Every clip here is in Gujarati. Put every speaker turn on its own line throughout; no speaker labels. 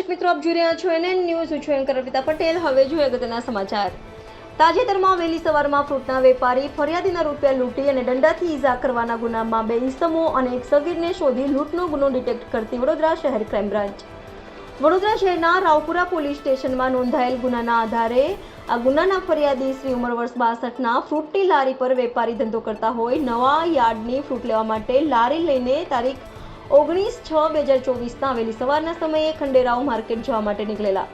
દર્શક મિત્રો, આપ જોઈ રહ્યા છો NN ન્યૂઝ. હું છું એન્કર અર્પિતા પટેલ. હવે જોઈએ અગત્યના સમાચાર. તાજેતરમાં વહેલી સવારમાં ફ્રૂટના વેપારી ફરિયાદીના રૂપિયા લૂંટી અને દંડાથી ઈજા કરવાના ગુનામાં 2 ઈસમો અને એક સગીરને શોધી લૂંટનો ગુનો ડિટેક્ટ કરતી વડોદરા શહેર ક્રાઇમ બ્રાન્ચ. વડોદરા શહેરના રાવપુરા પોલીસ સ્ટેશનમાં નોંધાયેલ ગુનાના આધારે આ ગુનાના ફરિયાદી શ્રી ઉંમર વર્ષ 62ના ફ્રૂટની લારી પર વેપારી ધંધો કરતા હોય નવા યાર્ડની ફ્રૂટ લેવા માટે લારી લઈને તારીખ 19/6/2024ના વહેલી સવારના સમયે ખંડેરાવ માર્કેટ જવા માટે નીકળેલા.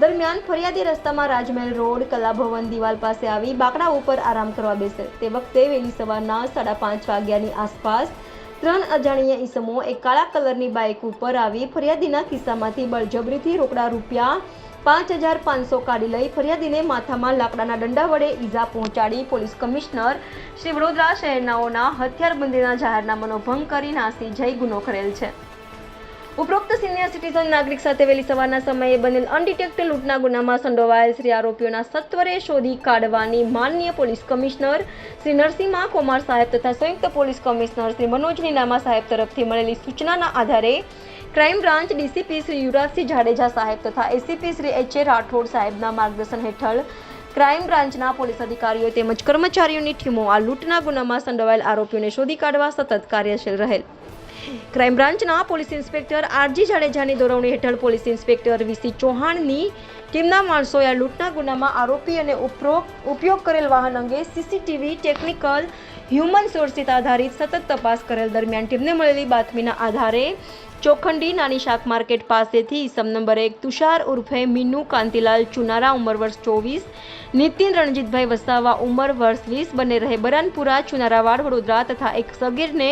દરમિયાન ફરિયાદી રસ્તામાં રાજમહેલ રોડ કલાભવન દિવાલ પાસે આવી બાકડા ઉપર આરામ કરવા બેસે. તે વખતે વહેલી સવારના 5:30 વાગ્યાની આસપાસ 3 અજાણ્યા ઈસમો એક કાળા કલરની બાઇક ઉપર આવી ફરિયાદીના ખિસ્સામાંથી બળજબરીથી રોકડા રૂપિયા 5,500 કાઢી લઈ ફરિયાદીને માથામાં લાકડાના દંડા વડે ઈજા પહોંચાડી પોલીસ કમિશનર શ્રી વડોદરા શહેરનાઓના હથિયારબંધીના જાહેરનામાનો ભંગ કરી નાસી જઈ ગુનો કરેલ છે. ઉપરોક્ત સિનિયર સિટીઝન નાગરિક સાથે વહેલી સવારના સમયે બનેલ અનડિટેક્ટેડ લૂંટના ગુનામાં સંડોવાયેલ શ્રી આરોપીઓના સત્વરે શોધી કાઢવાની માનનીય પોલીસ કમિશનર શ્રી નરસિંહા કુમાર સાહેબ તથા સંયુક્ત પોલીસ કમિશનર શ્રી મનોજ નીનામા સાહેબ તરફથી મળેલી સૂચનાના આધારે crime branch DCP Shri Yuvrajsinh Jadeja સાહેબ તથા એસીપી શ્રી H.A. રાઠોડ સાહેબના માર્ગદર્શન હેઠળ ક્રાઇમ બ્રાન્ચના પોલીસ અધિકારીઓ તેમજ કર્મચારીઓની ટીમો આ લૂંટના ગુનામાં સંડોવાયેલ આરોપીઓને શોધી કાઢવા સતત કાર્યશીલ રહેલ. ક્રાઇમ બ્રાન્ચના પોલીસ ઇન્સ્પેક્ટર R.G. જાડેજાની દોરવણી હેઠળ પોલીસ ઇન્સ્પેક્ટર V.C. ચૌહાણની ટીમના માણસોએ આ લૂંટના ગુનામાં આરોપી અને ઉપયોગ કરેલ વાહન અંગે CCTV ટેકનિકલ હ્યુમન સોર્સિસ આધારિત સતત તપાસ કરેલ. દરમિયાન ટીમને મળેલી બાતમીના આધારે ચોખંડી નાની શાક માર્કેટ પાસેથી ઈસમ નંબર 1 તુષાર ઉર્ફે મીનુ કાંતિલાલ ચુનારા ઉંમર વર્ષ 24, નીતિન રણજીતભાઈ વસાવા ઉંમર વર્ષ 20 બંને રહે બરાનપુરા ચુનારાવાડ વડોદરા તથા એક સગીરને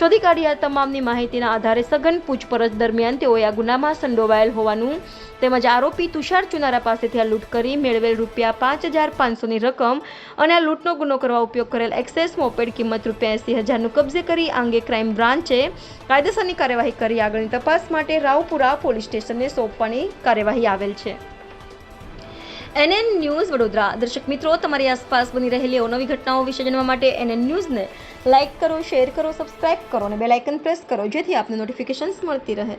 શોધી કાઢ્યા. તમામની માહિતીના આધારે સઘન પૂછપરછ દરમિયાન તેઓએ આ ગુનામાં સંડોવાયેલ હોવાનું તેમજ આરોપી તુષાર ચુનારા પાસેથી આ લૂંટ કરી મેળવેલ રૂપિયા 5,500ની રકમ અને આ લૂંટનો ગુનો કરવા ઉપયોગ કરેલ એક્સેસ મોપેડ કિંમત રૂપિયા 80,000નું કબજે કરી આ અંગે ક્રાઇમ બ્રાન્ચે કાયદેસરની કાર્યવાહી કરી આગળની તપાસ માટે રાવપુરા પોલીસ સ્ટેશનને સોંપવાની કાર્યવાહી આવેલ છે. NN news Vadodara. દર્શક મિત્રો, તમારી આસપાસ બની રહેલી નવી ઘટનાઓ વિશે જાણવા માટે NN ન્યૂઝને લાઇક કરો, શેર કરો, સબસ્ક્રાઇબ કરો અને બેલ આઇકન પ્રેસ કરો જેથી આપને નોટિફિકેશન્સ મળતી રહે.